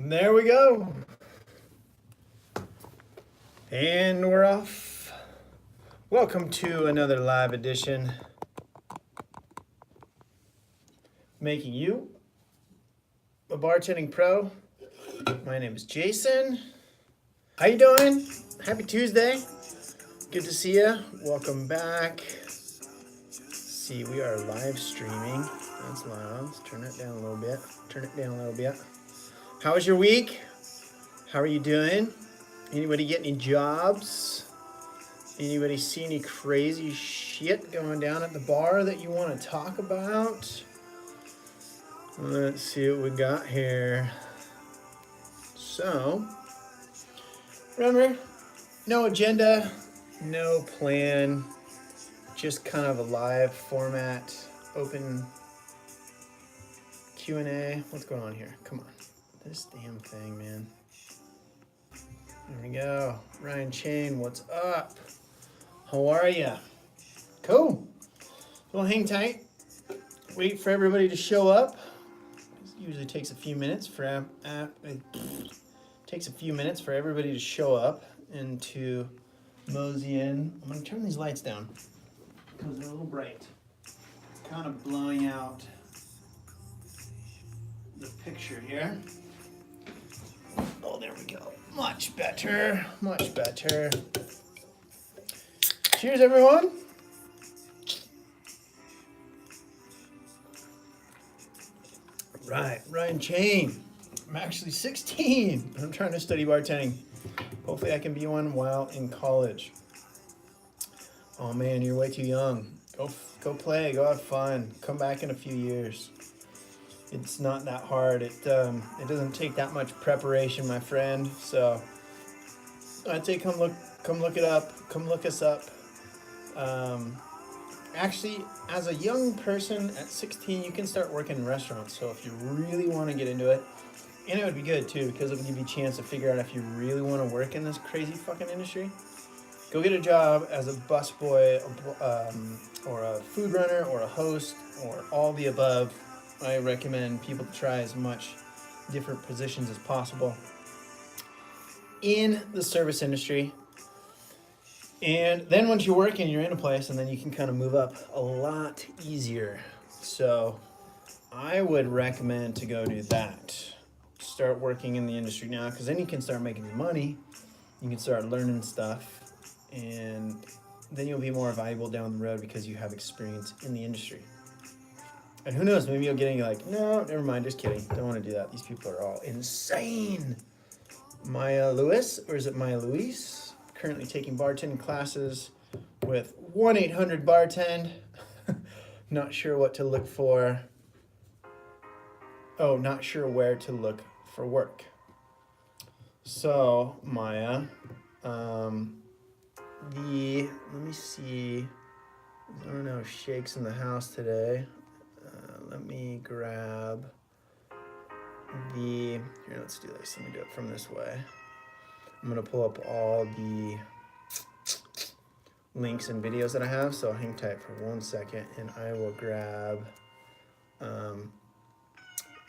There we go. And we're off. Welcome to another live edition. Making you a bartending pro. My name is Jason. How you doing? Happy Tuesday. Good to see you. Welcome back. Let's see, we are live streaming. That's loud. Let's turn that down a little bit. Turn it down a little bit. How was your week? How are you doing? Anybody get any jobs? Anybody see any crazy shit going down at the bar that you want to talk about? Let's see what we got here. So, remember, no agenda, no plan, just kind of a live format, open Q&A. What's going on here? Come on. This damn thing, man. There we go. Ryan Chain, what's up? How are ya? Cool. Well, hang tight. Wait for everybody to show up. It usually takes a few minutes for everybody to show up and to mosey in. I'm gonna turn these lights down because they're a little bright. Kind of blowing out the picture here. Oh, there we go. Much better. Much better. Cheers, everyone. Right, Ryan Chain. I'm actually 16. I'm trying to study bartending. Hopefully I can be one while in college. Oh man, you're way too young. Go play, go have fun. Come back in a few years. It's not that hard. It doesn't take that much preparation, my friend. So I'd say come look it up. Come look us up. Actually, as a young person at 16, you can start working in restaurants. So if you really want to get into it, and it would be good too, because it'll give you a chance to figure out if you really want to work in this crazy fucking industry. Go get a job as a busboy, or a food runner, or a host, or all the above. I recommend people to try as much different positions as possible in the service industry. And then once you're working, you're in a place, and then you can kind of move up a lot easier. So I would recommend to go do that. Start working in the industry now, because then you can start making your money. You can start learning stuff, and then you'll be more valuable down the road because you have experience in the industry. And who knows, maybe you'll get in, you're like, no, never mind, just kidding. Don't want to do that. These people are all insane. Maya Lewis, or is it Maya Louise? Currently taking bartending classes with 1-800-BARTEND. Not sure what to look for. Oh, not sure where to look for work. So, Maya, let me see. I don't know if Shake's in the house today. Let me grab here, let's do this. Let me do it from this way. I'm gonna pull up all the links and videos that I have, so hang tight for 1 second and I will grab,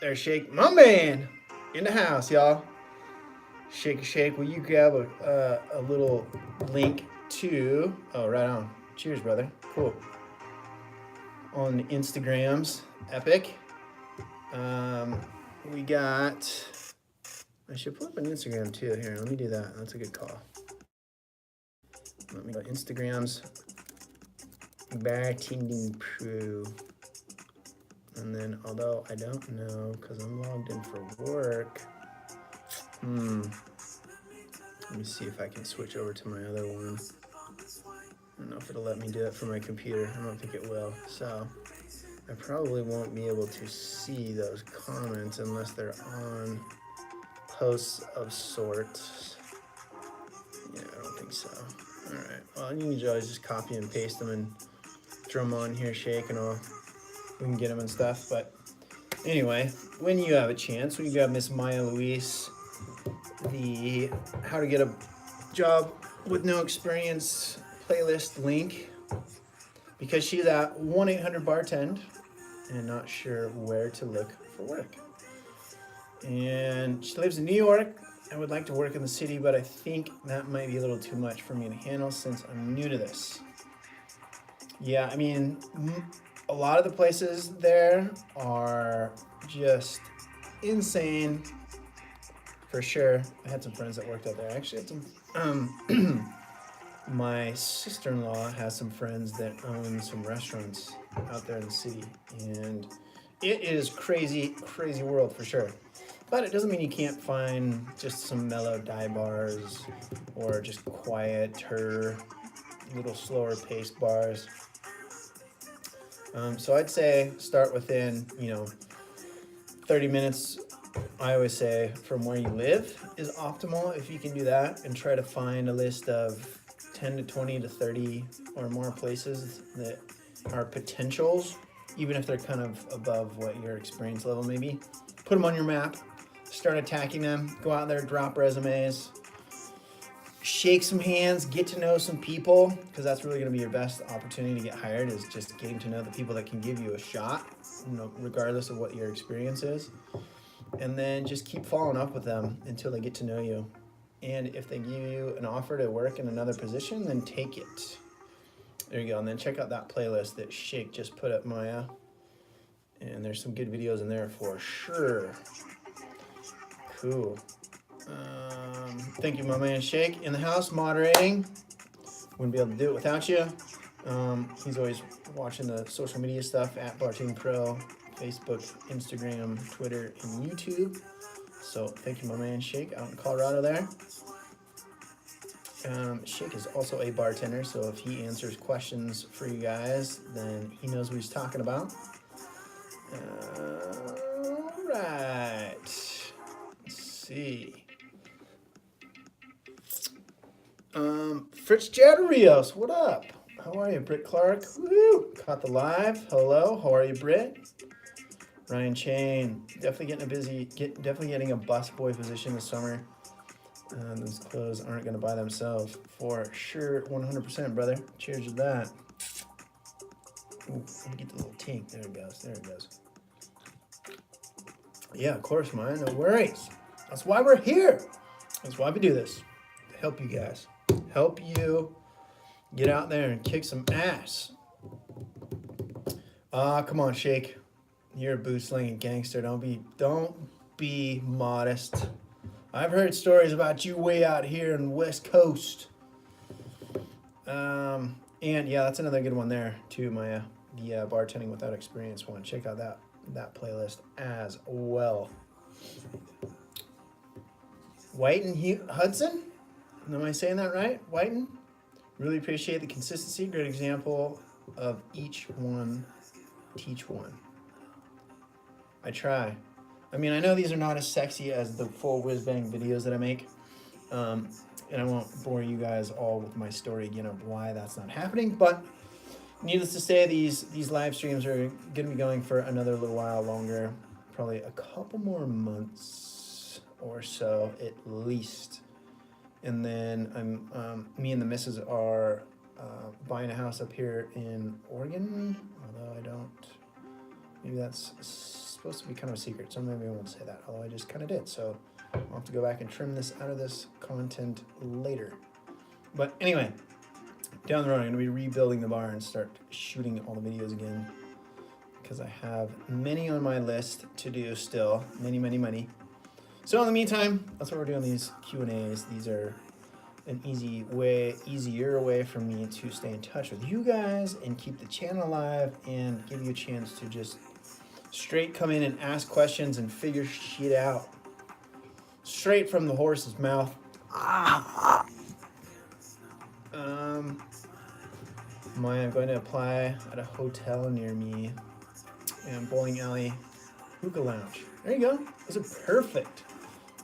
there's Shake, my man, in the house, y'all. Shake, will you grab a little link to, oh, right on. Cheers, brother, cool. On the Instagrams, epic. We got, I should put up an Instagram too. Here, let me do that. That's a good call. Let me go Instagrams, Bartending Pro. And then, although I don't know, because I'm logged in for work. Let me see if I can switch over to my other one. I don't know if it'll let me do it from my computer. I don't think it will. So I probably won't be able to see those comments unless they're on posts of sorts. Yeah, I don't think so. All right. Well, you can always just copy and paste them and throw them on here, Shake, and all. We can get them and stuff. But anyway, when you have a chance, we got Miss Maya Louise, the How to Get a Job with No Experience playlist link, because she's at 1-800-BARTEND and not sure where to look for work. And she lives in New York. I would like to work in the city, but I think that might be a little too much for me to handle since I'm new to this. Yeah, I mean, a lot of the places there are just insane, for sure. I had some friends that worked out there. I actually had some, my sister-in-law has some friends that own some restaurants out there in the city, and it is crazy, crazy world for sure. But it doesn't mean you can't find just some mellow dive bars or just quieter, little slower paced bars. So I'd say start within, 30 minutes. I always say from where you live is optimal if you can do that, and try to find a list of 10 to 20 to 30 or more places that are potentials, even if they're kind of above what your experience level may be. Put them on your map, start attacking them, go out there, drop resumes, shake some hands, get to know some people, because that's really going to be your best opportunity to get hired, is just getting to know the people that can give you a shot, regardless of what your experience is. And then just keep following up with them until they get to know you. And if they give you an offer to work in another position, then take it. There you go. And then check out that playlist that Shake just put up, Maya. And there's some good videos in there for sure. Cool. Thank you, my man Shake in the house moderating. Wouldn't be able to do it without you. He's always watching the social media stuff at Bartending Pro, Facebook, Instagram, Twitter, and YouTube. So thank you, my man Shake out in Colorado there. Shake is also a bartender, so if he answers questions for you guys, then he knows what he's talking about. All right. Let's see. Fritz Jadarios, what up? How are you, Britt Clark? Woo! Caught the live. Hello, how are you, Britt? Ryan Chain, definitely getting a busboy position this summer. Those clothes aren't going to buy themselves for sure. 100%, brother. Cheers to that. Ooh, let me get the little tink. There it goes. There it goes. Yeah, of course, man. No worries. That's why we're here. That's why we do this. To help you guys. Help you get out there and kick some ass. Come on, Shake. You're a boot-slinging gangster. Don't be modest. I've heard stories about you way out here in the West Coast. And yeah, that's another good one there too, Maya. The bartending without experience one. Check out that playlist as well. Whiten Hudson? Am I saying that right? Whiten? Really appreciate the consistency. Great example of each one, teach one. I try. I mean, I know these are not as sexy as the full whiz-bang videos that I make. And I won't bore you guys all with my story again of why that's not happening. But needless to say, these live streams are going to be going for another little while longer. Probably a couple more months or so at least. And then me and the missus are buying a house up here in Oregon. Although I don't... Maybe that's supposed to be kind of a secret, so maybe I won't say that, although I just kind of did. So I'll have to go back and trim this out of this content later. But anyway, down the road, I'm going to be rebuilding the bar and start shooting all the videos again, because I have many on my list to do still. Many. So in the meantime, that's what we're doing, these Q&As. These are an easier way for me to stay in touch with you guys and keep the channel alive and give you a chance to just straight come in and ask questions and figure shit out. Straight from the horse's mouth. I'm going to apply at a hotel near me and bowling alley hookah lounge. There you go. Those are perfect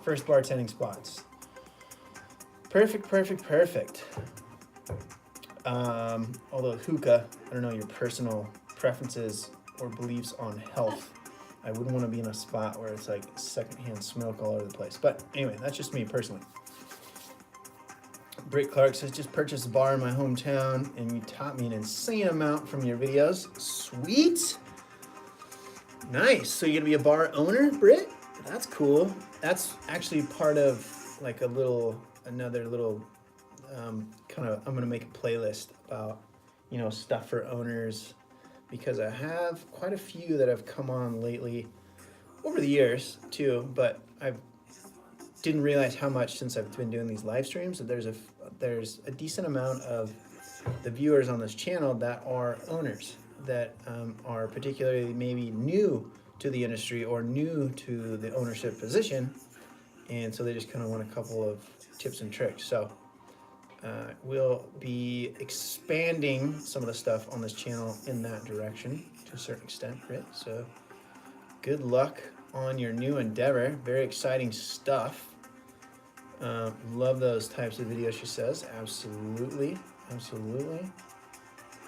first bartending spots. Perfect. Although hookah, I don't know your personal preferences or beliefs on health. I wouldn't want to be in a spot where it's like secondhand smoke all over the place. But anyway, that's just me personally. Britt Clark says, just purchased a bar in my hometown and you taught me an insane amount from your videos. Sweet. Nice. So you're going to be a bar owner, Britt? That's cool. That's actually part of like another little kind of, I'm gonna make a playlist about, you know, stuff for owners, because I have quite a few that have come on lately over the years too, but I didn't realize how much since I've been doing these live streams that there's a decent amount of the viewers on this channel that are owners that are particularly maybe new to the industry or new to the ownership position, and so they just kind of want a couple of tips and tricks. So we'll be expanding some of the stuff on this channel in that direction to a certain extent, right? So good luck on your new endeavor. Very exciting stuff. Love those types of videos, she says. Absolutely, absolutely.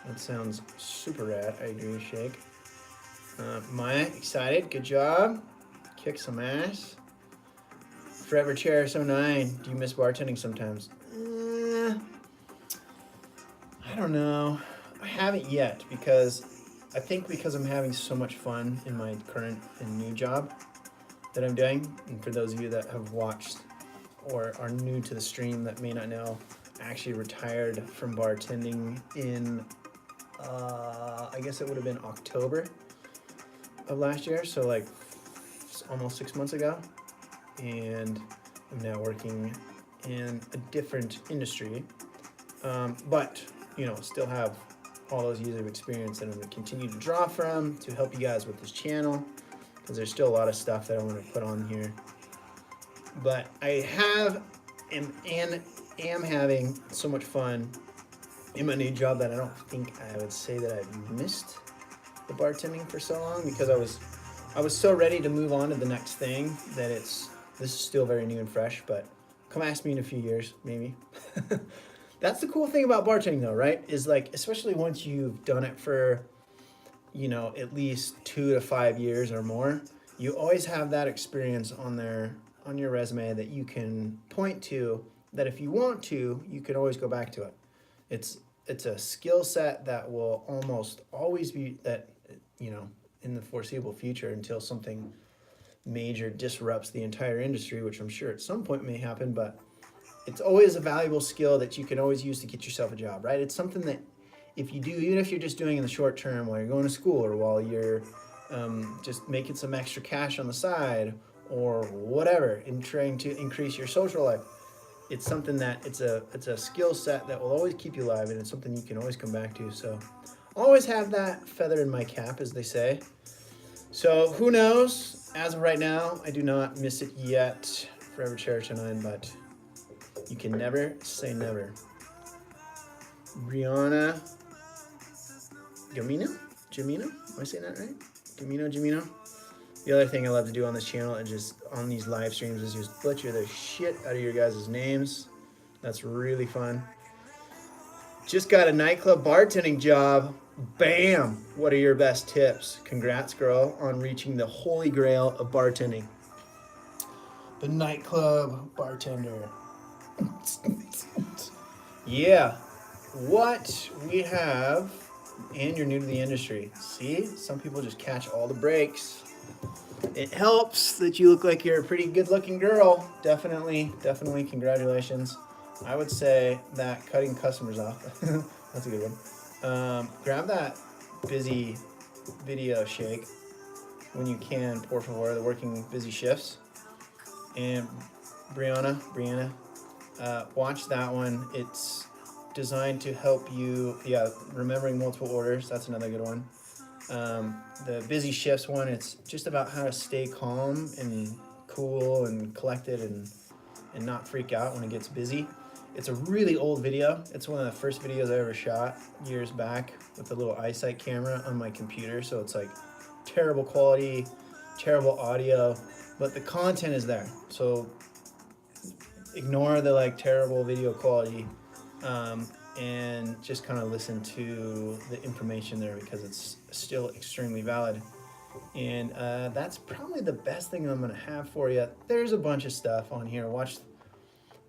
That sounds super rad. I agree, Shake. Maya, excited. Good job. Kick some ass. Forever Chair 09. Do you miss bartending sometimes? I don't know. I haven't yet, because I think because I'm having so much fun in my current and new job that I'm doing. And for those of you that have watched or are new to the stream that may not know, I actually retired from bartending in I guess it would have been October of last year, so like almost 6 months ago, and I'm now working in a different industry, but you know, still have all those years of experience that I'm going to continue to draw from to help you guys with this channel, because there's still a lot of stuff that I want to put on here. But I am having so much fun in my new job that I don't think I would say that I've missed the bartending for so long, because I was so ready to move on to the next thing that this is still very new and fresh. But come ask me in a few years, maybe. That's the cool thing about bartending though, right? Is like, especially once you've done it for, you know, at least 2 to 5 years or more, you always have that experience on your resume that you can point to, that if you want to, you can always go back to it. It's a skill set that will almost always be that, you know, in the foreseeable future, until something major disrupts the entire industry, which I'm sure at some point may happen, but it's always a valuable skill that you can always use to get yourself a job, right? It's something that if you do, even if you're just doing in the short term while you're going to school, or while you're just making some extra cash on the side, or whatever, in trying to increase your social life, it's something that it's a skill set that will always keep you alive, and it's something you can always come back to. So always have that feather in my cap, as they say. So who knows? As of right now, I do not miss it yet. Forever Cherish 9, but you can never say never. Brianna Jamino? Am I saying that right? Jamino. The other thing I love to do on this channel and just on these live streams is just butcher the shit out of your guys' names. That's really fun. Just got a nightclub bartending job. Bam! What are your best tips? Congrats, girl, on reaching the holy grail of bartending. The nightclub bartender. Yeah. What we have, and you're new to the industry. See, some people just catch all the breaks. It helps that you look like you're a pretty good-looking girl. Definitely, congratulations. I would say that cutting customers off, that's a good one. Grab that busy video, Shake, when you can, por favor, the working busy shifts. And Brianna, watch that one. It's designed to help you, remembering multiple orders. That's another good one. The busy shifts one, it's just about how to stay calm and cool and collected and not freak out when it gets busy. It's a really old video. It's one of the first videos I ever shot years back with a little eyesight camera on my computer. So it's like terrible quality, terrible audio, but the content is there. So ignore the like terrible video quality and just kind of listen to the information there, because it's still extremely valid. And that's probably the best thing I'm gonna have for you. There's a bunch of stuff on here. Watch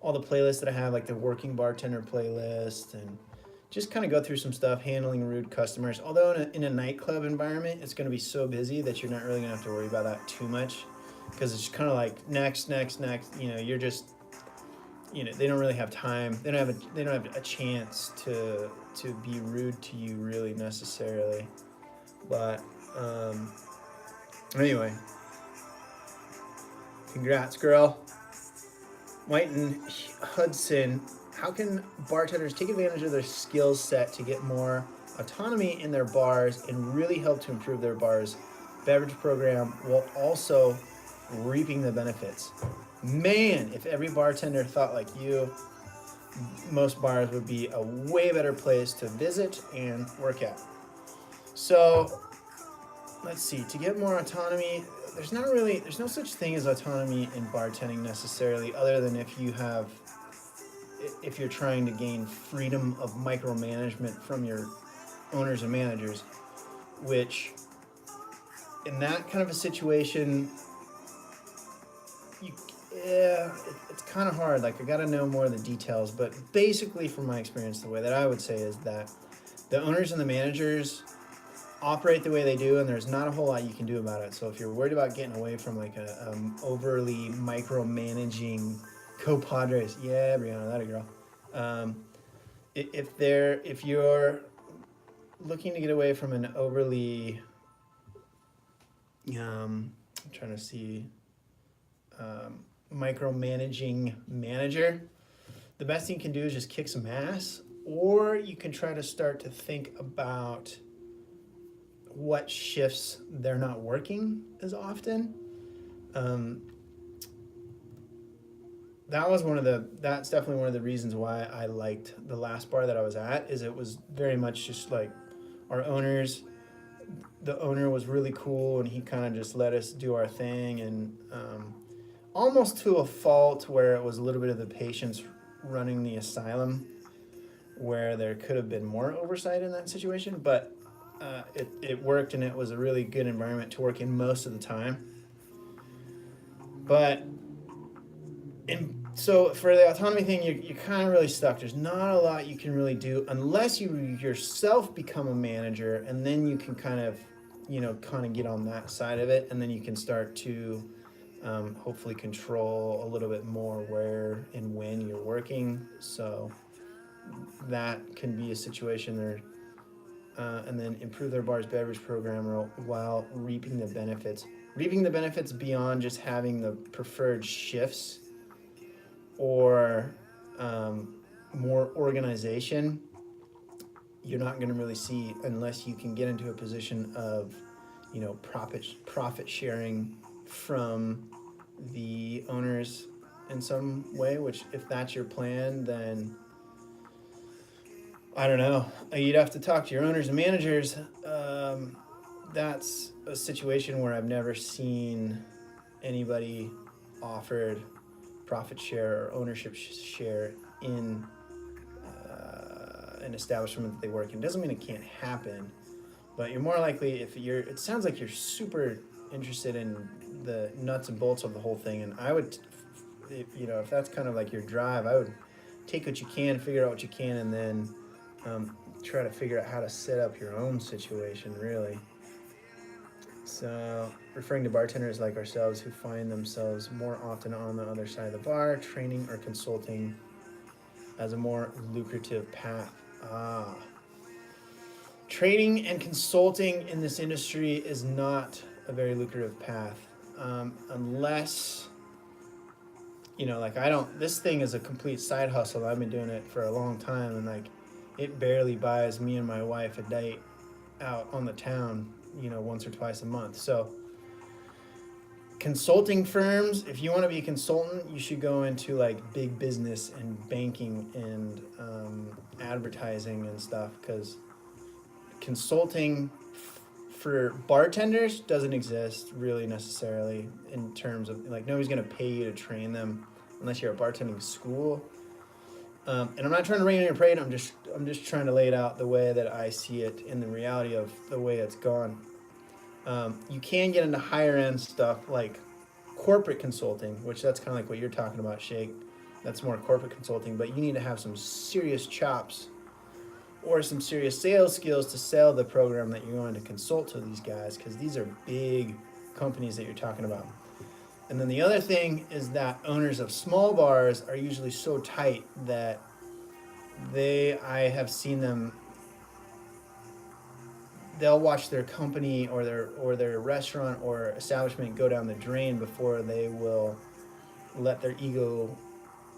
all the playlists that I have, like the working bartender playlist, and just kind of go through some stuff, handling rude customers. Although in a nightclub environment, it's gonna be so busy that you're not really gonna have to worry about that too much. because it's kind of like next. You know, you're just, you know, they don't really have time. They don't have a chance to be rude to you really necessarily. But anyway, congrats, girl. White and Hudson, how can bartenders take advantage of their skill set to get more autonomy in their bars and really help to improve their bar's beverage program while also reaping the benefits? Man, if every bartender thought like you, most bars would be a way better place to visit and work at. So let's see, to get more autonomy, there's no such thing as autonomy in bartending necessarily, other than if you're trying to gain freedom of micromanagement from your owners and managers, which in that kind of a situation, it's kind of hard. Like, I got to know more of the details, but basically from my experience, the way that I would say is that the owners and the managers operate the way they do, and there's not a whole lot you can do about it. So if you're worried about getting away from like a overly micromanaging compadres, yeah, Brianna, that a girl. If you're looking to get away from an overly, I'm trying to see, micromanaging manager, the best thing you can do is just kick some ass, or you can try to start to think about what shifts they're not working as often. That's definitely one of the reasons why I liked the last bar that I was at, is it was very much just like our owners. The owner was really cool, and he kind of just let us do our thing, and almost to a fault where it was a little bit of the patients running the asylum, where there could have been more oversight in that situation, but it worked, and it was a really good environment to work in most of the time. So for the autonomy thing, you're kind of really stuck. There's not a lot you can really do unless you yourself become a manager, and then you can kind of get on that side of it, and then you can start to hopefully control a little bit more where and when you're working. So that can be a situation there. And then improve their bar's beverage program while reaping the benefits. Reaping the benefits beyond just having the preferred shifts or more organization, you're not going to really see unless you can get into a position of, profit sharing from the owners in some way, which if that's your plan, then I don't know. You'd have to talk to your owners and managers. That's a situation where I've never seen anybody offered profit share or ownership share in an establishment that they work in. Doesn't mean it can't happen, but you're more likely, it sounds like you're super interested in the nuts and bolts of the whole thing, and I would, if that's kind of like your drive, I would take what you can, figure out what you can, and then try to figure out how to set up your own situation, really. So, referring to bartenders like ourselves who find themselves more often on the other side of the bar, training or consulting as a more lucrative path. Training and consulting in this industry is not a very lucrative path, unless, this thing is a complete side hustle. I've been doing it for a long time, and it barely buys me and my wife a date out on the town, once or twice a month. So consulting firms, if you want to be a consultant, you should go into big business and banking and advertising and stuff, because consulting for bartenders doesn't exist really necessarily, in terms of nobody's going to pay you to train them unless you're at bartending school. And I'm not trying to rain on your parade. I'm just trying to lay it out the way that I see it in the reality of the way it's gone. You can get into higher end stuff like corporate consulting, which that's kind of like what you're talking about, Shake. That's more corporate consulting, but you need to have some serious chops or some serious sales skills to sell the program that you're going to consult to these guys, because these are big companies that you're talking about. And then the other thing is that owners of small bars are usually so tight that I have seen them, they'll watch their company or their restaurant or establishment go down the drain before they will let their ego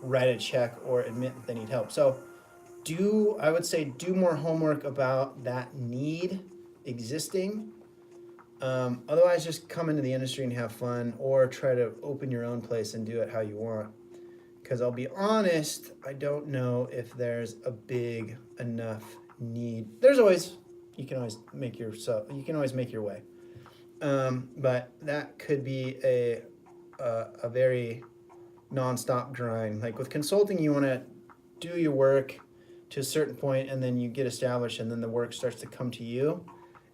write a check or admit that they need help. So I would say do more homework about that need existing. Otherwise, just come into the industry and have fun, or try to open your own place and do it how you want. Because I'll be honest, I don't know if there's a big enough need. You can always make your way. But that could be a very nonstop grind. Like with consulting, you want to do your work to a certain point, and then you get established, and then the work starts to come to you.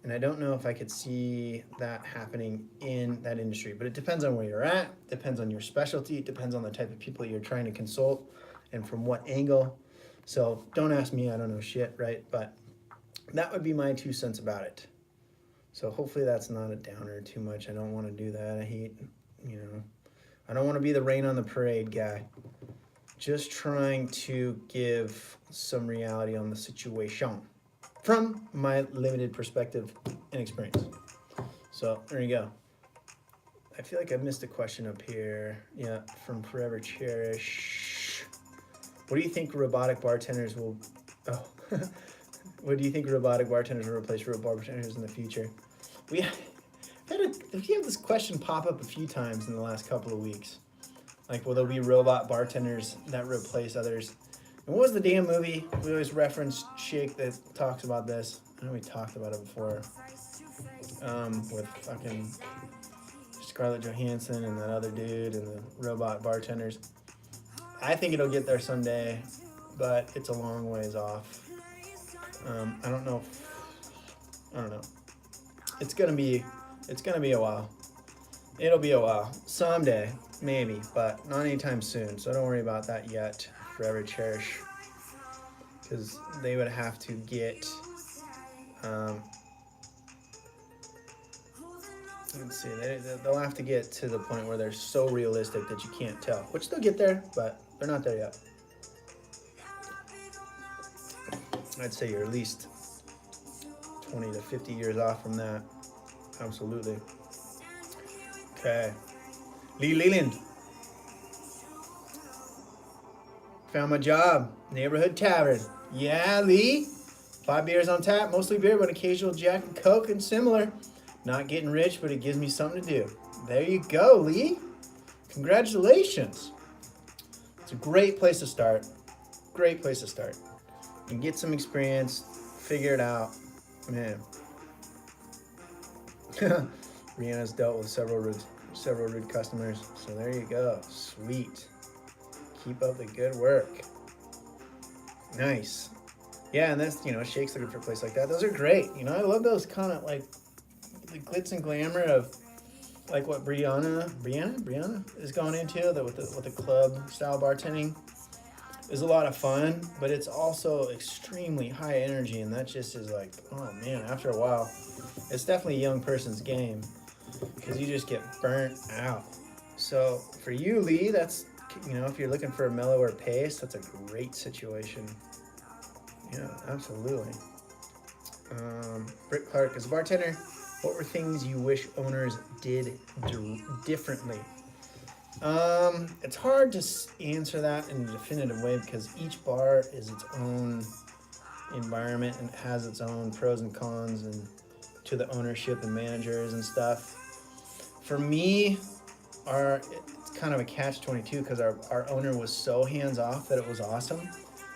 And I don't know if I could see that happening in that industry, but it depends on where you're at, depends on your specialty, it depends on the type of people you're trying to consult and from what angle. So don't ask me, I don't know shit, right? But that would be my 2 cents about it. So hopefully that's not a downer too much. I don't want to do that. I don't want to be the rain on the parade guy. Just trying to give some reality on the situation from my limited perspective and experience. So there you go. I feel like I missed a question up here. Yeah, from Forever Cherish. What do you think robotic bartenders will... Oh. What do you think robotic bartenders will replace robot bartenders in the future? We have this question pop up a few times in the last couple of weeks. Like, will there be robot bartenders that replace others? And what was the damn movie? We always reference Shake that talks about this. I know we talked about it before. With fucking Scarlett Johansson and that other dude and the robot bartenders. I think it'll get there someday, but it's a long ways off. I don't know. It's gonna be a while. It'll be a while. Someday, maybe, but not anytime soon. So don't worry about that yet. Forever Cherish, because they would have to get let's see, they'll have to get to the point where they're so realistic that you can't tell, which they'll get there, but they're not there yet. I'd say you're at least 20 to 50 years off from that. Absolutely. Okay, Lee Leland. Found my job, neighborhood tavern. Yeah, Lee. 5 beers on tap, mostly beer, but occasional Jack and Coke and similar. Not getting rich, but it gives me something to do. There you go, Lee. Congratulations. It's a great place to start. Great place to start. And get some experience, figure it out. Man. Rihanna's dealt with several rude customers. So there you go. Sweet. Keep up the good work. Nice. Yeah, and that's, Shake's looking for a place like that. Those are great. I love those kind of like the glitz and glamour of like what Brianna is going into with the club style bartending. Is a lot of fun, but it's also extremely high energy, and that just is like, oh man, after a while, it's definitely a young person's game because you just get burnt out. So for you, Lee, that's, if you're looking for a mellower pace, that's a great situation. Yeah, absolutely. Britt Clark, as a bartender, what were things you wish owners did differently? It's hard to answer that in a definitive way because each bar is its own environment and has its own pros and cons and to the ownership and managers and stuff. For me, it's kind of a catch-22 because our owner was so hands-off that it was awesome.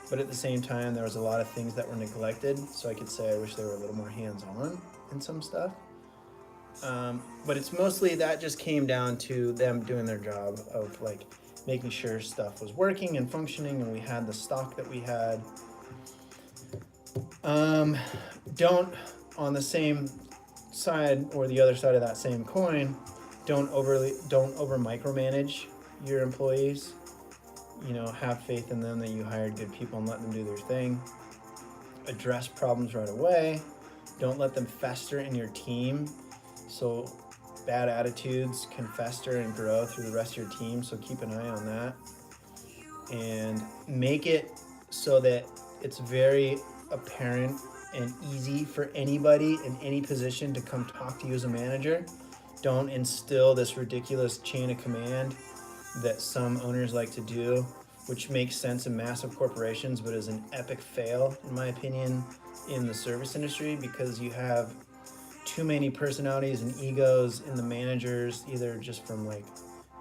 But at the same time, there was a lot of things that were neglected. So I could say I wish they were a little more hands-on in some stuff. But it's mostly that just came down to them doing their job of like making sure stuff was working and functioning and we had the stock that we had. Don't, on the same side or the other side of that same coin, don't over micromanage your employees. Have faith in them that you hired good people and let them do their thing. Address problems right away. Don't let them fester in your team. So bad attitudes can fester and grow through the rest of your team, so keep an eye on that. And make it so that it's very apparent and easy for anybody in any position to come talk to you as a manager. Don't instill this ridiculous chain of command that some owners like to do, which makes sense in massive corporations, but is an epic fail, in my opinion, in the service industry, because you have too many personalities and egos in the managers, either just from like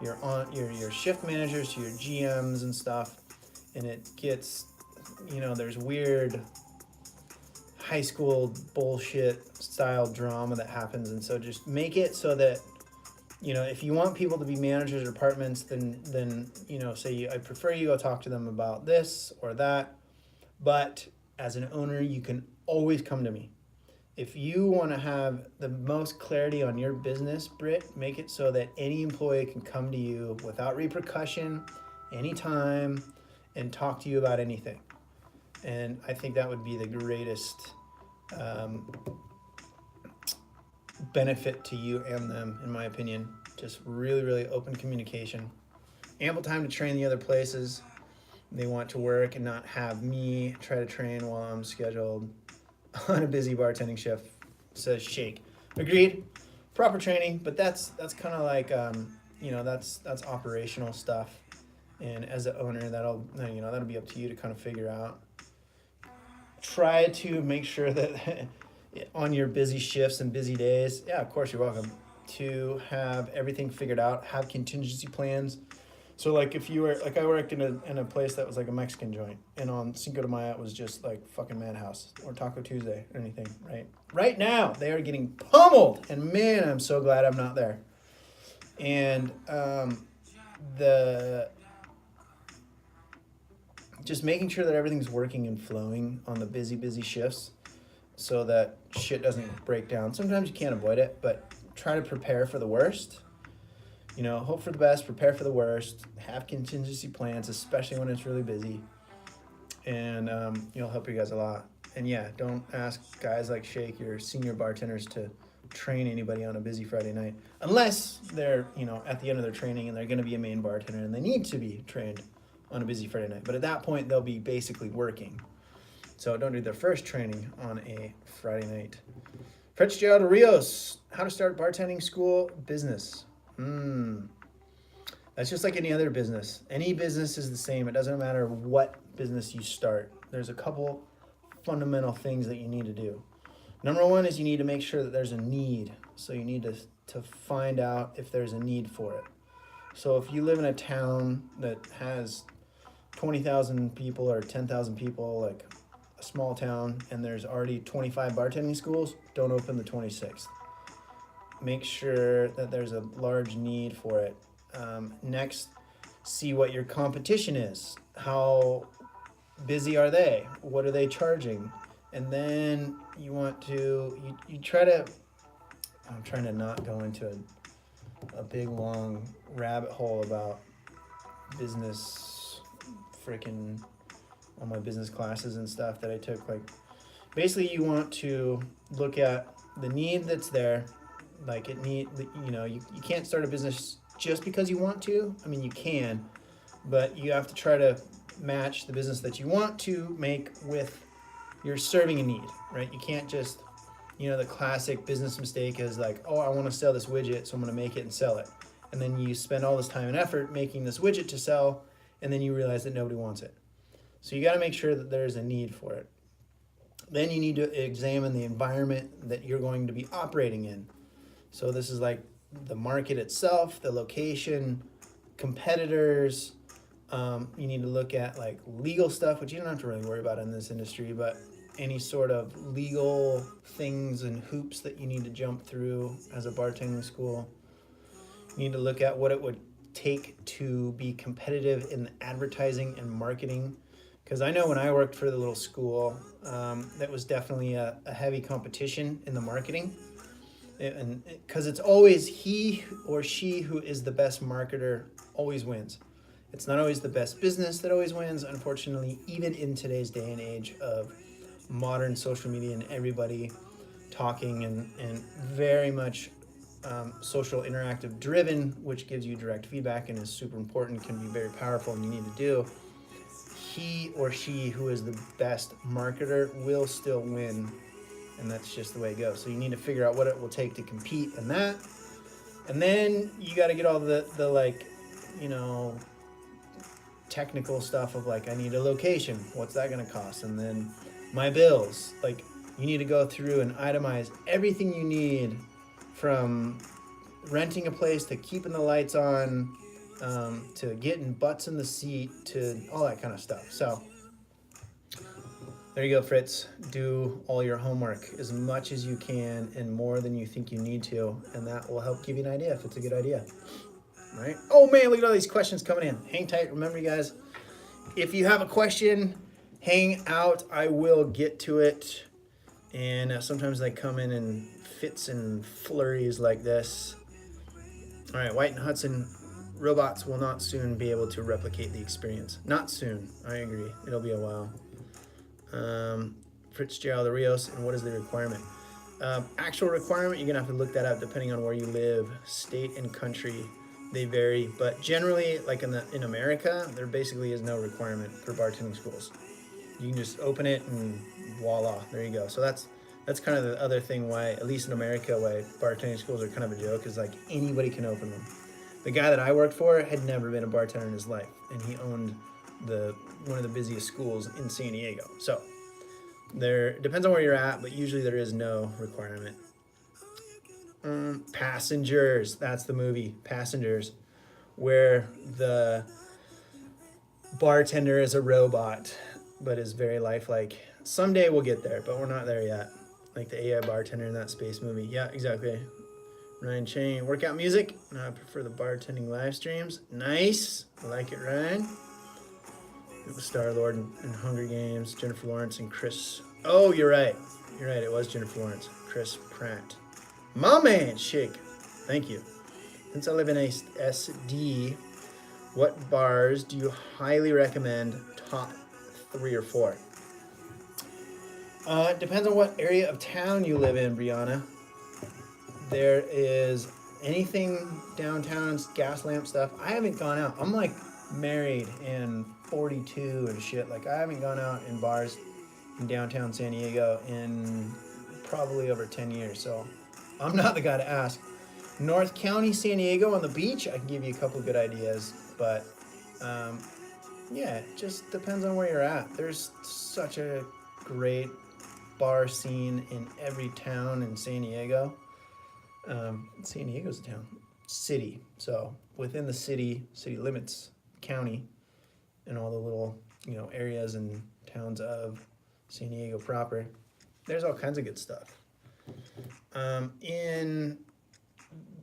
your shift managers to your GMs and stuff, and it gets, there's weird high school bullshit style drama that happens. And so just make it so that, if you want people to be managers or departments, then say I prefer you go talk to them about this or that, but as an owner, you can always come to me. If you want to have the most clarity on your business, Britt, make it so that any employee can come to you without repercussion, anytime, and talk to you about anything. And I think that would be the greatest benefit to you and them, in my opinion. Just really, really open communication. Ample time to train the other places they want to work and not have me try to train while I'm scheduled on a busy bartending shift, says Shake. Agreed. Proper training, but that's kind of like that's operational stuff. And as an owner, that'll be up to you to kind of figure out. Try to make sure that on your busy shifts and busy days, yeah, of course you're welcome, to have everything figured out, have contingency plans. So like if you were, like I worked in a place that was like a Mexican joint, and on Cinco de Mayo it was just like fucking Madhouse or Taco Tuesday or anything, right? Right now they are getting pummeled, and man, I'm so glad I'm not there. And just making sure that everything's working and flowing on the busy shifts so that shit doesn't break down. Sometimes you can't avoid it, but try to prepare for the worst. Hope for the best, prepare for the worst, have contingency plans, especially when it's really busy, and you'll help you guys a lot. And yeah, don't ask guys like Shake, your senior bartenders, to train anybody on a busy Friday night, unless they're, at the end of their training and they're going to be a main bartender and they need to be trained on a busy Friday night. But at that point, they'll be basically working. So don't do their first training on a Friday night. Fitzgerald Rios, how to start bartending school business. That's just like any other business. Any business is the same. It doesn't matter what business you start. There's a couple fundamental things that you need to do. Number one is you need to make sure that there's a need. So you need to find out if there's a need for it. So if you live in a town that has 20,000 people or 10,000 people, like a small town, and there's already 25 bartending schools, don't open the 26th. Make sure that there's a large need for it. Next, see what your competition is. How busy are they? What are they charging? And then you want to, you try to, I'm trying to not go into a big long rabbit hole about business, freaking all my business classes and stuff that I took. Like, basically you want to look at the need that's there. Like you can't start a business just because you want to. I mean, you can, but you have to try to match the business that you want to make with your serving a need, right? You can't just, the classic business mistake is like, oh, I want to sell this widget, so I'm going to make it and sell it. And then you spend all this time and effort making this widget to sell, and then you realize that nobody wants it. So you got to make sure that there's a need for it. Then you need to examine the environment that you're going to be operating in. So this is like the market itself, the location, competitors. You need to look at like legal stuff, which you don't have to really worry about in this industry, but any sort of legal things and hoops that you need to jump through as a bartending school. You need to look at what it would take to be competitive in the advertising and marketing. Because I know when I worked for the little school, that was definitely a heavy competition in the marketing. And because it's always he or she who is the best marketer always wins. It's not always the best business that always wins, unfortunately, even in today's day and age of modern social media and everybody talking and very much social interactive driven, which gives you direct feedback and is super important, can be very powerful, and you need to do, he or she who is the best marketer will still win, and that's just the way it goes. So you need to figure out what it will take to compete in that, and then you got to get all the like, you know, technical stuff of like, I need a location, what's that going to cost, and then my bills. Like, you need to go through and itemize everything you need, from renting a place to keeping the lights on, to getting butts in the seat, to all that kind of stuff. So there you go, Fritz. Do all your homework as much as you can and more than you think you need to, and that will help give you an idea if it's a good idea. All right. Oh man, look at all these questions coming in. Hang tight. Remember, you guys, if you have a question, hang out. I will get to it. And sometimes they come in fits and flurries like this. All right, White and Hudson, robots will not soon be able to replicate the experience. Not soon, I agree. It'll be a while. Fitzgerald Rios, and what is the requirement? Actual requirement, you're gonna have to look that up depending on where you live. State and country, they vary. But generally, like in America, there basically is no requirement for bartending schools. You can just open it and voila, there you go. So that's kind of the other thing why, at least in America, why bartending schools are kind of a joke, is like anybody can open them. The guy that I worked for had never been a bartender in his life, and he owned one of the busiest schools in San Diego. So there depends on where you're at, but usually there is no requirement. Passengers, that's the movie, Passengers, where the bartender is a robot, but is very lifelike. Someday we'll get there, but we're not there yet. Like the AI bartender in that space movie. Yeah, exactly. Ryan Chang, workout music. No, I prefer the bartending live streams. Nice. I like it, Ryan. It was Star-Lord in Hunger Games, Jennifer Lawrence and Chris. Oh, you're right. You're right. It was Jennifer Lawrence. Chris Pratt. My man, Shake. Thank you. Since I live in a SD, what bars do you highly recommend? Top 3 or 4? It depends on what area of town you live in, Brianna. There is anything downtown, gas lamp stuff. I haven't gone out. I'm like married and 42 and shit. Like, I haven't gone out in bars in downtown San Diego in probably over 10 years. So I'm not the guy to ask. North County, San Diego on the beach, I can give you a couple good ideas. But yeah, it just depends on where you're at. There's such a great bar scene in every town in San Diego. San Diego's a town, city. So within the city limits, county, and all the little, areas and towns of San Diego proper, there's all kinds of good stuff. In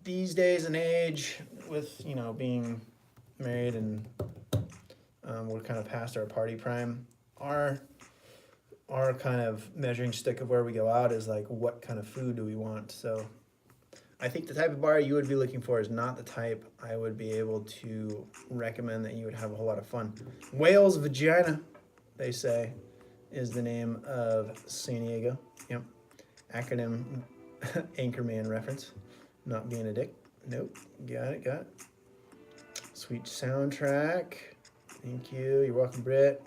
these days and age, with being married and we're kind of past our party prime, our kind of measuring stick of where we go out is like, what kind of food do we want? So I think the type of bar you would be looking for is not the type I would be able to recommend that you would have a whole lot of fun. Whale's Vagina, they say, is the name of San Diego. Yep. Acronym Anchorman reference. Not being a dick. Nope. Got it. Sweet soundtrack. Thank you. You're welcome, Britt.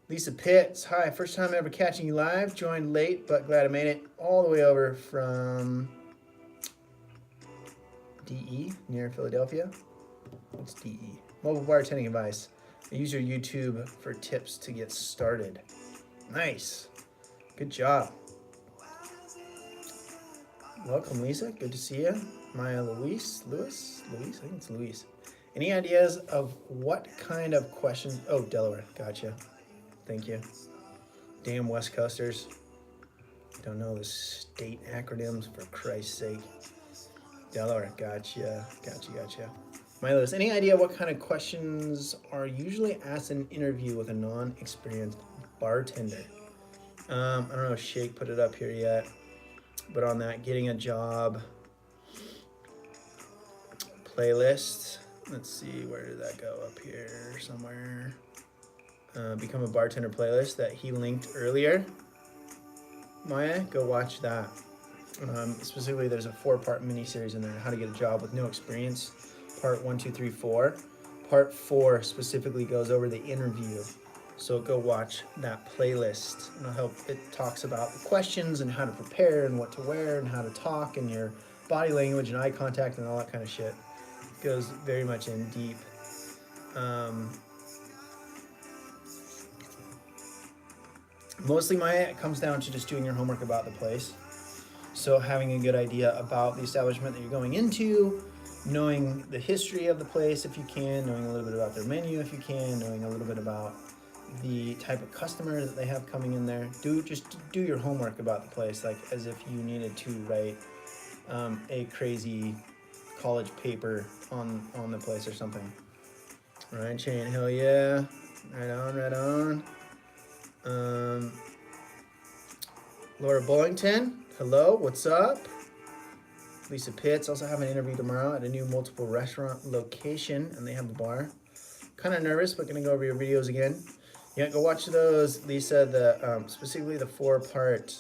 Lisa Pitts. Hi, first time ever catching you live. Joined late, but glad I made it all the way over from DE, near Philadelphia. What's DE? Mobile bartending advice. I use your YouTube for tips to get started. Nice. Good job. Welcome, Lisa. Good to see you. Maya Lewis, I think it's Louise. Any ideas of what kind of questions? Oh, Delaware. Gotcha. Thank you. Damn West Coasters. Don't know the state acronyms, for Christ's sake. Delaware. Gotcha. Milos, any idea what kind of questions are usually asked in an interview with a non-experienced bartender? I don't know if Shake put it up here yet, but on that getting a job playlist, let's see, where did that go? Up here somewhere. Become a bartender playlist that he linked earlier. Maya, go watch that. Specifically, there's a 4-part mini-series in there, How to Get a Job with No Experience, part 1, 2, 3, 4. Part 4 specifically goes over the interview. So go watch that playlist. It talks about the questions and how to prepare and what to wear and how to talk and your body language and eye contact and all that kind of shit. It goes very much in deep. Mostly it comes down to just doing your homework about the place. So having a good idea about the establishment that you're going into, knowing the history of the place if you can, knowing a little bit about their menu if you can, knowing a little bit about the type of customer that they have coming in there. Just do your homework about the place, like as if you needed to write a crazy college paper on the place or something. Ryan Chain, hell yeah. Right on, right on. Laura Bullington, hello, what's up? Lisa Pitts, also have an interview tomorrow at a new multiple restaurant location, and they have a bar. Kind of nervous, but gonna go over your videos again. Yeah, go watch those, Lisa. Specifically the 4-part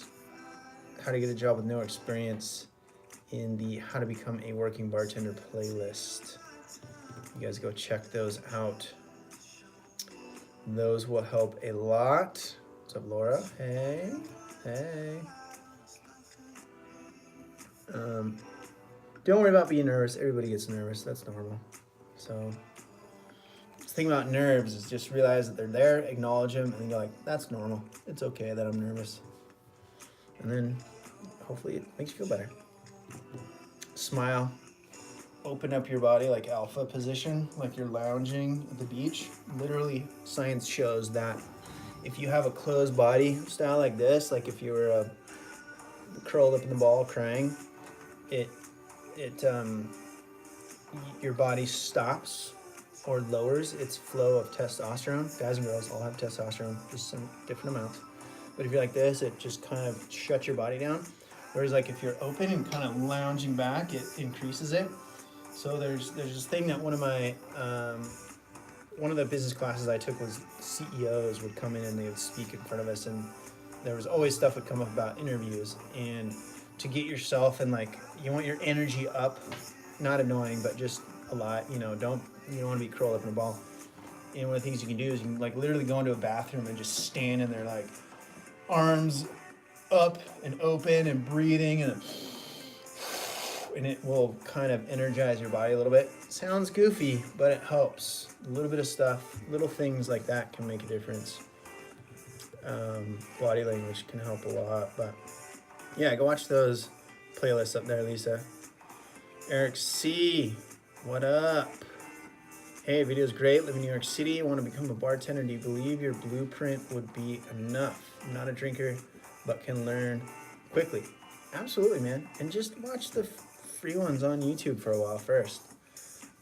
How to Get a Job with No Experience in the How to Become a Working Bartender playlist. You guys go check those out. Those will help a lot. What's up, Laura? Hey. Don't worry about being nervous. Everybody gets nervous. That's normal. So the thing about nerves is just realize that they're there, acknowledge them, and then you're like, that's normal. It's okay that I'm nervous. And then hopefully it makes you feel better. Smile. Open up your body like alpha position, like you're lounging at the beach. Literally, science shows that if you have a closed body style like this, like if you were curled up in the ball crying, your body stops or lowers its flow of testosterone. Guys and girls all have testosterone, just some different amounts. But if you're like this, it just kind of shuts your body down. Whereas like if you're open and kind of lounging back, it increases it. So there's this thing that one of the business classes I took was CEOs would come in and they would speak in front of us, and there was always stuff would come up about interviews, and to get yourself and like you want your energy up, not annoying but just a lot, you don't want to be curled up in a ball. And one of the things you can do is you can like literally go into a bathroom and just stand in there like arms up and open and breathing, and it will kind of energize your body a little bit. Sounds goofy, but it helps. A little bit of stuff, little things like that can make a difference. Body language can help a lot, but yeah, go watch those playlists up there, Lisa. Eric C, what up? Hey, video's great. Live in New York City. Want to become a bartender. Do you believe your blueprint would be enough? I'm not a drinker, but can learn quickly. Absolutely, man. And just watch the free ones on YouTube for a while first.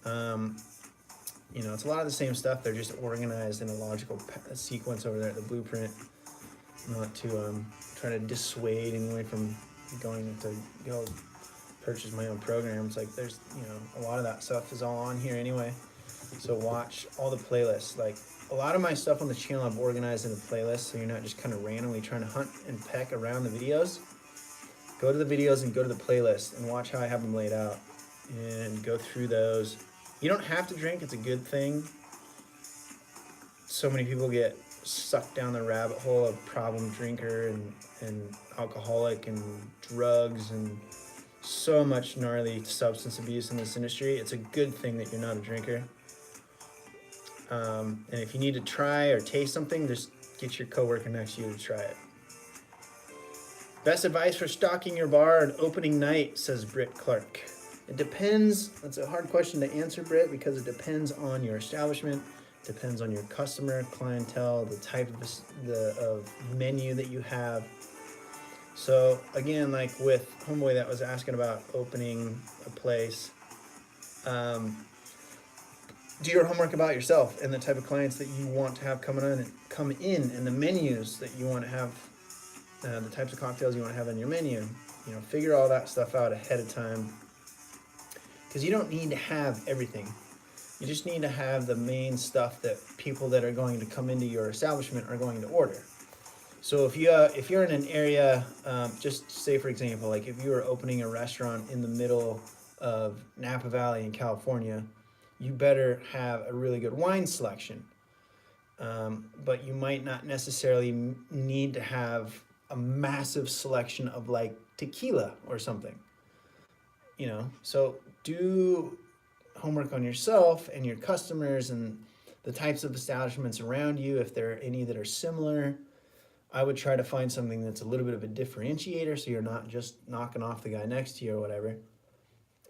It's a lot of the same stuff. They're just organized in a logical sequence over there at the blueprint. Not to try to dissuade anyone from going to go purchase my own programs. Like there's, a lot of that stuff is all on here anyway. So watch all the playlists. Like a lot of my stuff on the channel I've organized in a playlist, so you're not just kind of randomly trying to hunt and peck around the videos. Go to the videos and go to the playlist and watch how I have them laid out and go through those. You don't have to drink, it's a good thing. So many people get sucked down the rabbit hole of problem drinker and alcoholic and drugs and so much gnarly substance abuse in this industry. It's a good thing that you're not a drinker. And if you need to try or taste something, just get your coworker next to you to try it. Best advice for stocking your bar on opening night, says Britt Clark. It depends. That's a hard question to answer, Britt, because it depends on your establishment, depends on your customer, clientele, the type of menu that you have. So again, like with Homeboy that was asking about opening a place, do your homework about yourself and the type of clients that you want to have come in, and the menus that you want to have, the types of cocktails you want to have on your menu. Figure all that stuff out ahead of time, because you don't need to have everything. You just need to have the main stuff that people that are going to come into your establishment are going to order. So if you're in an area, just say for example, like if you were opening a restaurant in the middle of Napa Valley in California, you better have a really good wine selection. But you might not necessarily need to have a massive selection of like tequila or something. So do homework on yourself and your customers and the types of establishments around you. If there are any that are similar, I would try to find something that's a little bit of a differentiator so you're not just knocking off the guy next to you or whatever.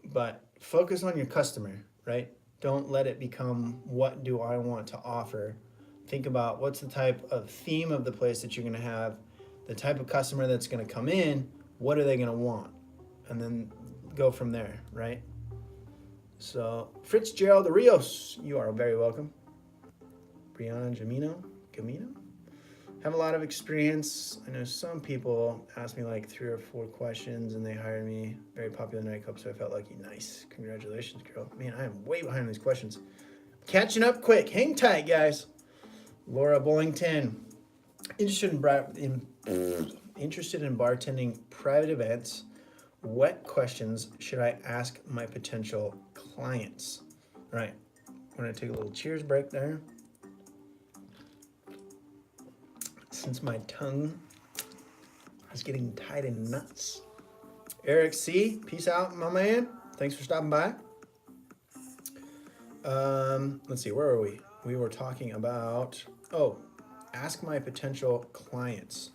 But focus on your customer, right? Don't let it become, what do I want to offer? Think about what's the type of theme of the place that you're going to have, the type of customer that's going to come in, what are they going to want? And then go from there, right? So, Fitzgerald Rios, you are very welcome. Brianna Gamino? Have a lot of experience. I know some people asked me like 3 or 4 questions and they hired me. Very popular nightclub, so I felt lucky. Nice. Congratulations, girl. Man, I am way behind these questions. Catching up quick. Hang tight, guys. Laura Bullington. Interested in bartending private events. What questions should I ask my potential clients? All right. I'm going to take a little cheers break there. Since my tongue is getting tied in knots. Eric C., peace out, my man. Thanks for stopping by. Let's see, where are we? We were talking about, ask my potential clients.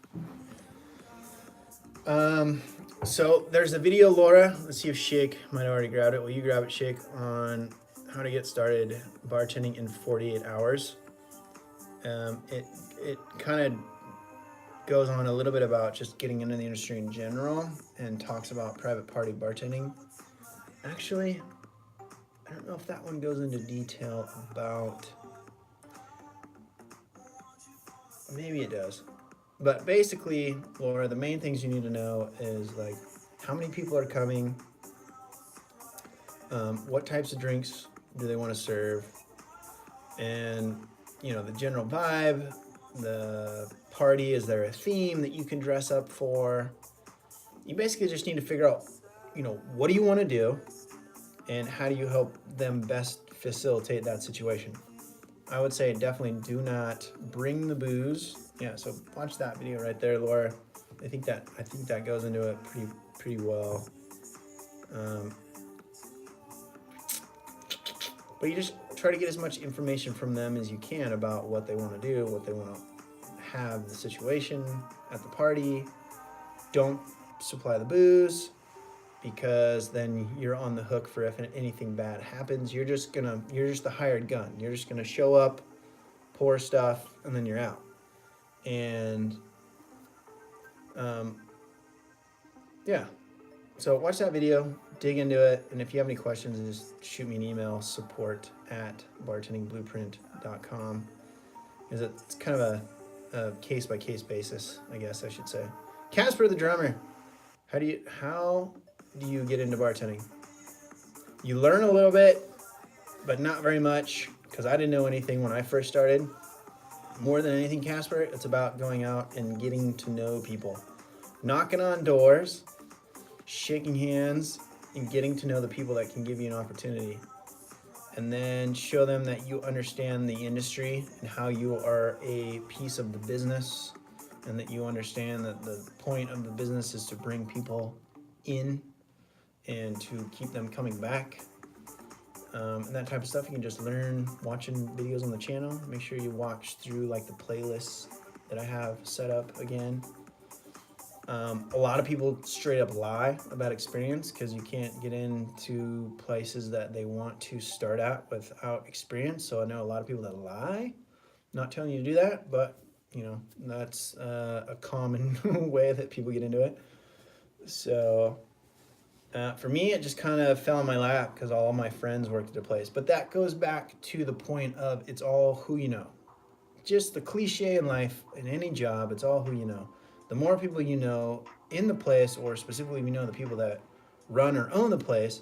So there's a video, Laura. Let's see if Shake might have already grabbed it. Will you grab it, Shake, on how to get started bartending in 48 hours. It kind of goes on a little bit about just getting into the industry in general and talks about private party bartending. Actually, I don't know if that one goes into detail about, maybe it does. But basically, Laura, the main things you need to know is like how many people are coming, what types of drinks do they want to serve, and the general vibe, the party, is there a theme that you can dress up for? You basically just need to figure out, what do you want to do and how do you help them best facilitate that situation. I would say definitely do not bring the booze. Yeah, so watch that video right there, Laura. I think that goes into it pretty well. But you just try to get as much information from them as you can about what they want to do, what they want to have the situation at the party. Don't supply the booze, because then you're on the hook for if anything bad happens. You're just the hired gun. You're just gonna show up, pour stuff, and then you're out. And yeah. So watch that video, dig into it, and if you have any questions, just shoot me an email, support@bartendingblueprint.com. Because it's kind of a case-by-case basis, I guess I should say. Casper the drummer, how do you get into bartending? You learn a little bit, but not very much, because I didn't know anything when I first started. More than anything, Casper, it's about going out and getting to know people. Knocking on doors, shaking hands, and getting to know the people that can give you an opportunity. And then show them that you understand the industry and how you are a piece of the business, and that you understand that the point of the business is to bring people in and to keep them coming back. And that type of stuff you can just learn watching videos on the channel. Make sure you watch through like the playlists that I have set up again. A lot of people straight up lie about experience, because you can't get into places that they want to start at without experience. So I know a lot of people that lie. Not telling you to do that, but that's a common way that people get into it. So for me, it just kind of fell in my lap because all my friends worked at a place. But that goes back to the point of it's all who you know. Just the cliche in life, in any job, it's all who you know. The more people you know in the place, or specifically you know the people that run or own the place,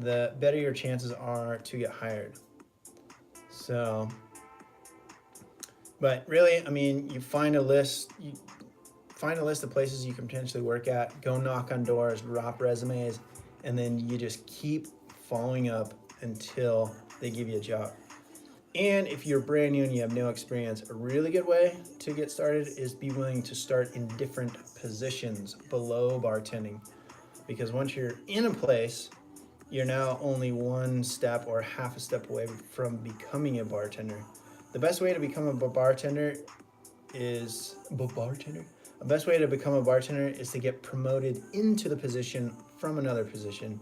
the better your chances are to get hired. So But really, I mean, you find a list of places you can potentially work at, go knock on doors, drop resumes, and then you just keep following up until they give you a job. And if you're brand new and you have no experience, a really good way to get started is be willing to start in different positions below bartending. Because once you're in a place, you're now only one step or half a step away from becoming a bartender. The best way to become a bartender is The best way to become a bartender is to get promoted into the position from another position,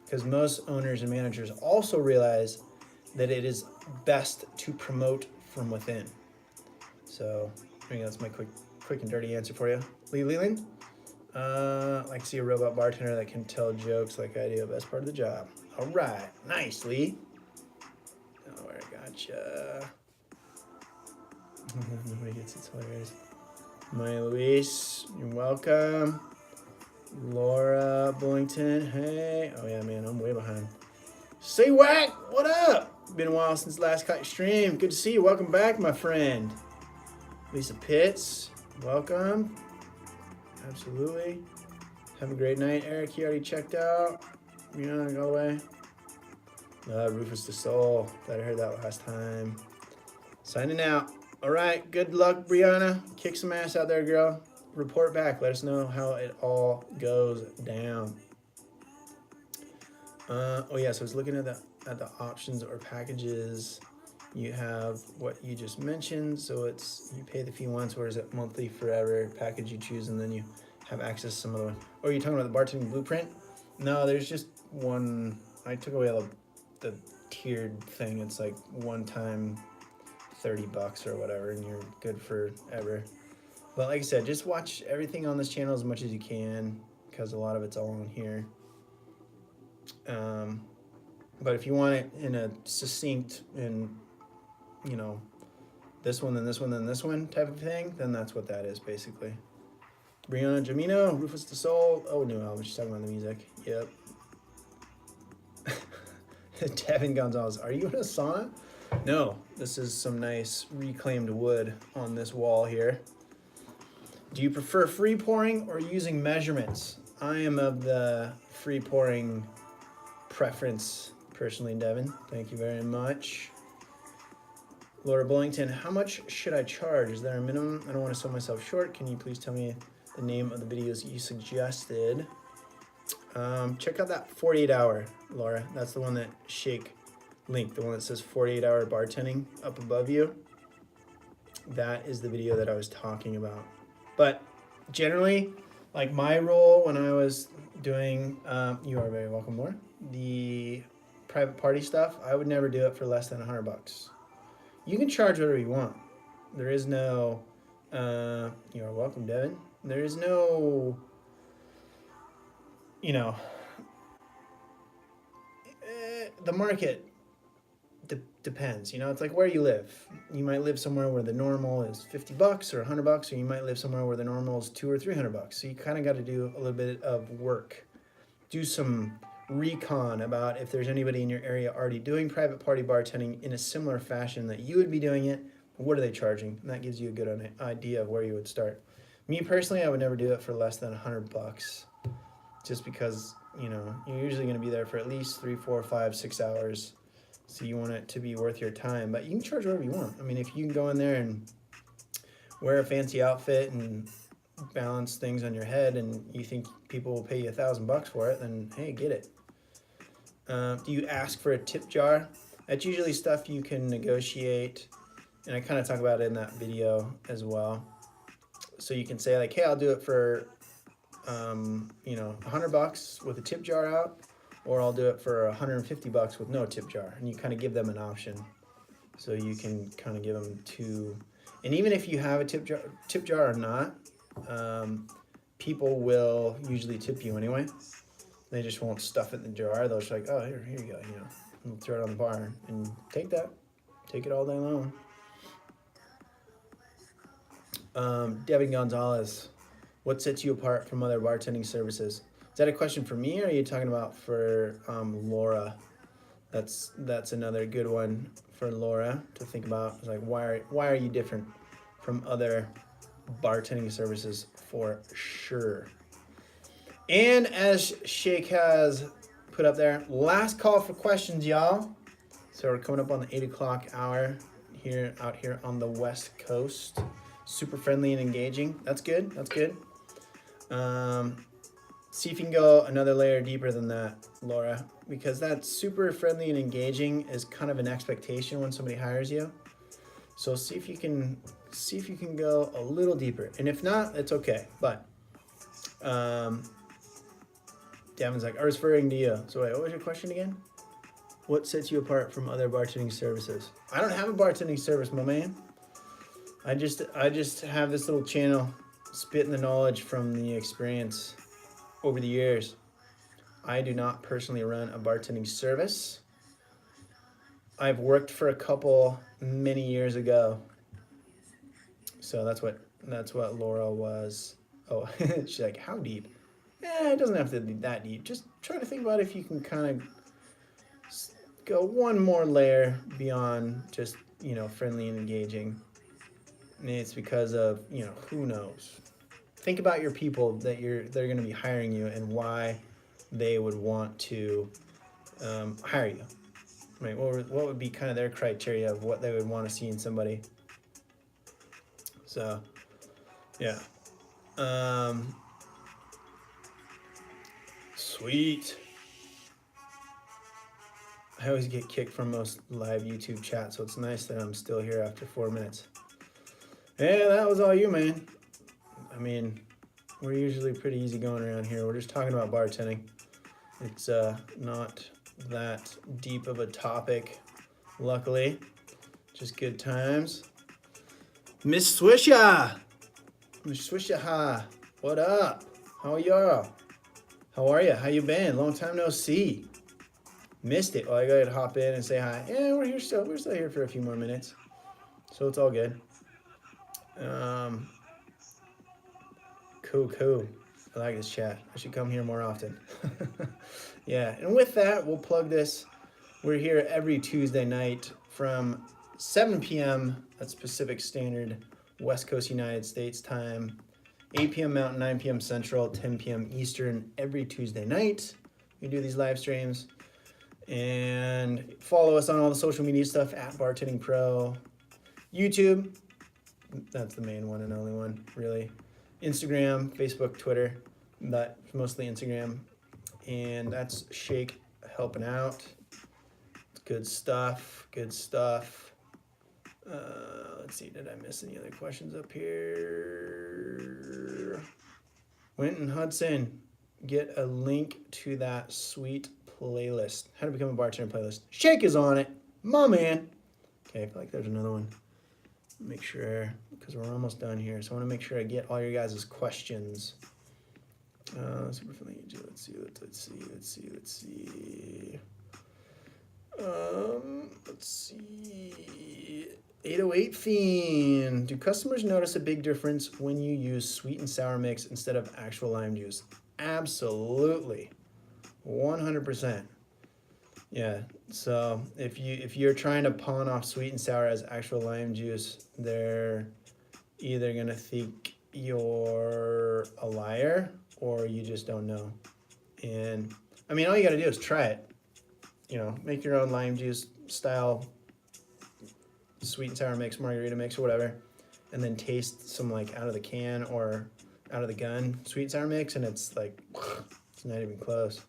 because most owners and managers also realize that it is best to promote from within. So I think that's my quick and dirty answer for you. Lee Leland, I like to see a robot bartender that can tell jokes like I do. Best part of the job. All right, nice, Lee. Oh, I gotcha. Nobody gets it. It's hilarious. Maya Luis, you're welcome. Laura Bullington, hey. Oh yeah, man, I'm way behind. Say Whack, what up? Been a while since last caught your stream. Good to see you. Welcome back, my friend. Lisa Pitts, welcome. Absolutely. Have a great night, Eric. You already checked out. You know, go away. Rufus the Soul. Glad I heard that last time. Signing out. All right. Good luck, Brianna. Kick some ass out there, girl. Report back. Let us know how it all goes down. Oh yeah. So I was looking at the options or packages. You have what you just mentioned. So it's you pay the fee once, or is it monthly forever package you choose, and then you have access to some other one. Or are you talking about the bartending blueprint? No, there's just one. I took away the tiered thing. It's like one time $30 or whatever, and you're good forever. But like I said, just watch everything on this channel as much as you can, because a lot of it's all on here. But if you want it in a succinct and, you know, this one, then this one, then this one type of thing, then that's what that is basically. Brianna Jamino, Rufus the Soul. Oh, new album. She's talking about the music. Yep. Devin Gonzalez. Are you in a sauna? No. This is some nice reclaimed wood on this wall here. Do you prefer free pouring or using measurements? I am of the free pouring preference, personally, Devin. Thank you very much. Laura Bullington, how much should I charge? Is there a minimum? I don't want to sell myself short. Can you please tell me the name of the videos you suggested? Check out that 48-hour, Laura. That's the one that Shake link, the one that says 48-hour bartending up above you. That is the video that I was talking about. But generally, like my role when I was doing, you are very welcome, Laura, the private party stuff, I would never do it for less than $100. You can charge whatever you want. There is no, you are welcome, Devin. There is no, you know, the market depends. You know, it's like where you live. You might live somewhere where the normal is $50 or $100, or you might live somewhere where the normal is $200 or $300. So you kind of got to do a little bit of work. Do some recon about if there's anybody in your area already doing private party bartending in a similar fashion that you would be doing it. What are they charging? And that gives you a good idea of where you would start. Me personally, I would never do it for less than $100, just because, you know, you're usually going to be there for at least 3, 4, 5, 6 hours. So you want it to be worth your time, but you can charge whatever you want. I mean, if you can go in there and wear a fancy outfit and balance things on your head, and you think people will pay you $1,000 for it, then hey, get it. Do you ask for a tip jar? That's usually stuff you can negotiate, and I kind of talk about it in that video as well. So you can say like, hey, I'll do it for, you know, $100 with a tip jar out, or I'll do it for $150 with no tip jar, and you kind of give them an option. So you can kind of give them two, and even if you have a tip jar or not, people will usually tip you anyway. They just won't stuff it in the jar. They'll just like, oh, here you go, you know, and throw it on the bar and take that. Take it all day long. Devin Gonzalez, what sets you apart from other bartending services? Is that a question for me, or are you talking about for Laura? That's another good one for Laura to think about. It's like, why are you different? from other bartending services for sure. And as Shake has put up there, last call for questions, y'all. So we're coming up on the 8 o'clock hour out here on the West Coast. Super friendly and engaging. That's good. That's good. See if you can go another layer deeper than that, Laura, because that super friendly and engaging is kind of an expectation when somebody hires you. So see if you can go a little deeper, and if not, it's okay. But Devin's like, I was referring to you. So wait, what was your question again? What sets you apart from other bartending services? I don't have a bartending service, my man. I just have this little channel spitting the knowledge from the experience over the years. I do not personally run a bartending service. I've worked for a couple many years ago. So that's what Laura was. Oh, she's like, how deep? It doesn't have to be that deep. Just try to think about if you can kind of go one more layer beyond just, friendly and engaging. And it's because of, who knows. Think about your people that they're going to be hiring you and why they would want to hire you. Right? What would be kind of their criteria of what they would want to see in somebody? So, yeah. Sweet. I always get kicked from most live YouTube chats, so it's nice that I'm still here after 4 minutes. Yeah, that was all you, man. I mean, we're usually pretty easy going around here. We're just talking about bartending. It's not that deep of a topic, luckily. Just good times. Miss Swisha! Miss Swisha, what up? How are y'all? How are you? How you been? Long time no see. Missed it. Well, I gotta hop in and say hi. Yeah, we're still here for a few more minutes. So it's all good. Cool. I like this chat. I should come here more often. Yeah, and with that, we'll plug this. We're here every Tuesday night from 7 p.m. That's Pacific Standard, West Coast United States time, 8 p.m. Mountain, 9 p.m. Central, 10 p.m. Eastern every Tuesday night. We do these live streams. And follow us on all the social media stuff at Bartending Pro. YouTube, that's the main one and only one, really. Instagram, Facebook, Twitter, but mostly Instagram. And that's Shake helping out. It's good stuff. Let's see, did I miss any other questions up here? Winton Hudson, get a link to that sweet playlist. How to become a bartender playlist. Shake is on it. My man. Okay, I feel like there's another one. Make sure, because we're almost done here. So I want to make sure I get all your guys' questions. Super friendly. Let's see. Let's see. 808 Fiend. Do customers notice a big difference when you use sweet and sour mix instead of actual lime juice? Absolutely. 100%. Yeah, so if you're trying to pawn off sweet and sour as actual lime juice, they're either going to think you're a liar or you just don't know. And I mean, all you got to do is try it. Make your own lime juice style sweet and sour mix, margarita mix, or whatever, and then taste some like out of the can or out of the gun sweet and sour mix, and it's like, it's not even close.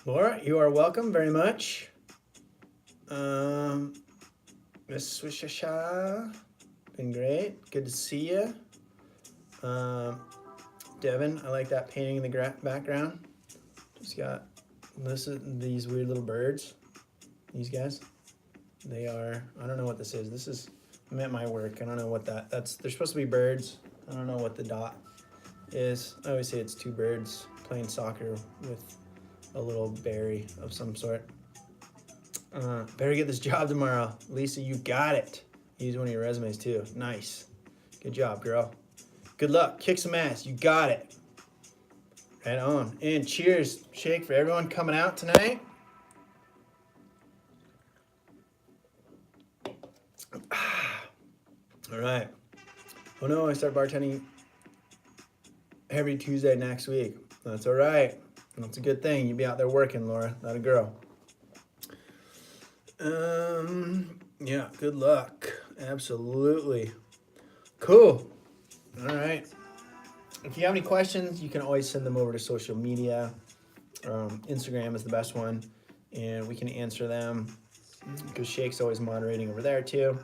Laura, you are welcome very much. Miss Swisha, been great. Good to see you. Devin, I like that painting in the background. Just got these weird little birds. These guys. They are, I don't know what this is. I'm at my work. I don't know what that's. They're supposed to be birds. I don't know what the dot is. I always say it's two birds playing soccer with a little berry of some sort. Better get this job tomorrow. Lisa, you got it. Use one of your resumes too. Nice. Good job, girl. Good luck. Kick some ass. You got it. Right on. And cheers, Shake, for everyone coming out tonight. All right. Oh no, I start bartending every Tuesday next week. That's all right. That's a good thing. You'll be out there working, Laura, not a girl. Yeah, good luck. Absolutely. Cool. All right. If you have any questions, you can always send them over to social media. Instagram is the best one, and we can answer them because Shake's always moderating over there too.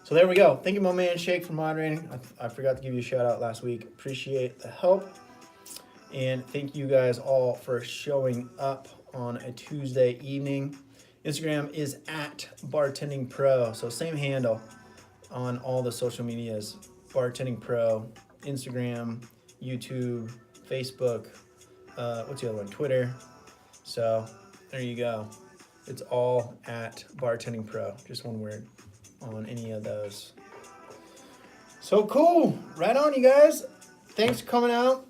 So there we go. Thank you, my man Shake, for moderating. I forgot to give you a shout out last week. Appreciate the help. And thank you guys all for showing up on a Tuesday evening. Instagram is at Bartending Pro. So same handle on all the social medias. Bartending Pro, Instagram, YouTube, Facebook, what's the other one? Twitter. So there you go. It's all at Bartending Pro. Just one word on any of those. So cool. Right on, you guys. Thanks for coming out.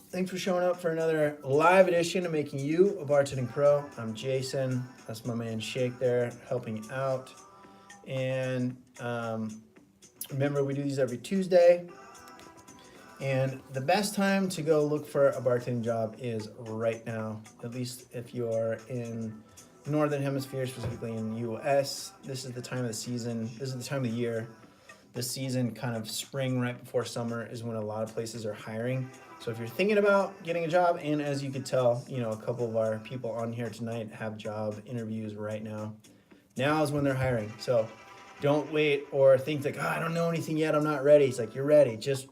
Thanks for showing up for another live edition of Making You a Bartending Pro. I'm Jason. That's my man Shake there helping out. And remember, we do these every Tuesday. And the best time to go look for a bartending job is right now, at least if you're in the Northern Hemisphere, specifically in the US. This is the time of the season. This is the time of the year. The season, kind of spring right before summer, is when a lot of places are hiring. So if you're thinking about getting a job, and as you could tell, you know, a couple of our people on here tonight have job interviews right now. Now is when they're hiring. So don't wait or think like, oh, I don't know anything yet, I'm not ready. It's like, you're ready. Just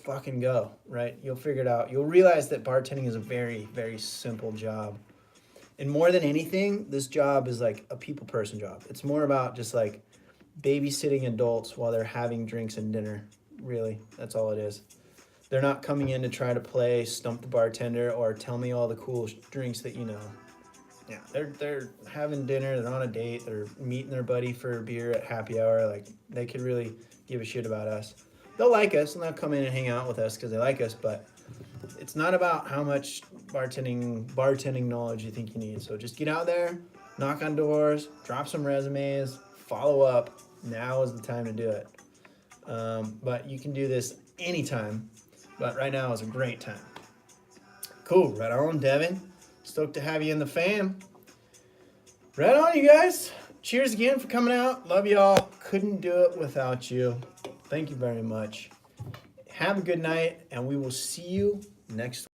fucking go, right? You'll figure it out. You'll realize that bartending is a very, very simple job. And more than anything, this job is like a people person job. It's more about just like babysitting adults while they're having drinks and dinner. Really, that's all it is. They're not coming in to try to play Stump the Bartender or tell me all the cool drinks that you know. Yeah, they're having dinner, they're on a date, they're meeting their buddy for a beer at happy hour. Like, they could really give a shit about us. They'll like us and they'll come in and hang out with us because they like us, but it's not about how much bartending knowledge you think you need. So just get out there, knock on doors, drop some resumes, follow up. Now is the time to do it. But you can do this anytime, but right now is a great time. Cool, right on, Devin. Stoked to have you in the fam. Right on, you guys. Cheers again for coming out. Love y'all. Couldn't do it without you. Thank you very much. Have a good night, and we will see you next week.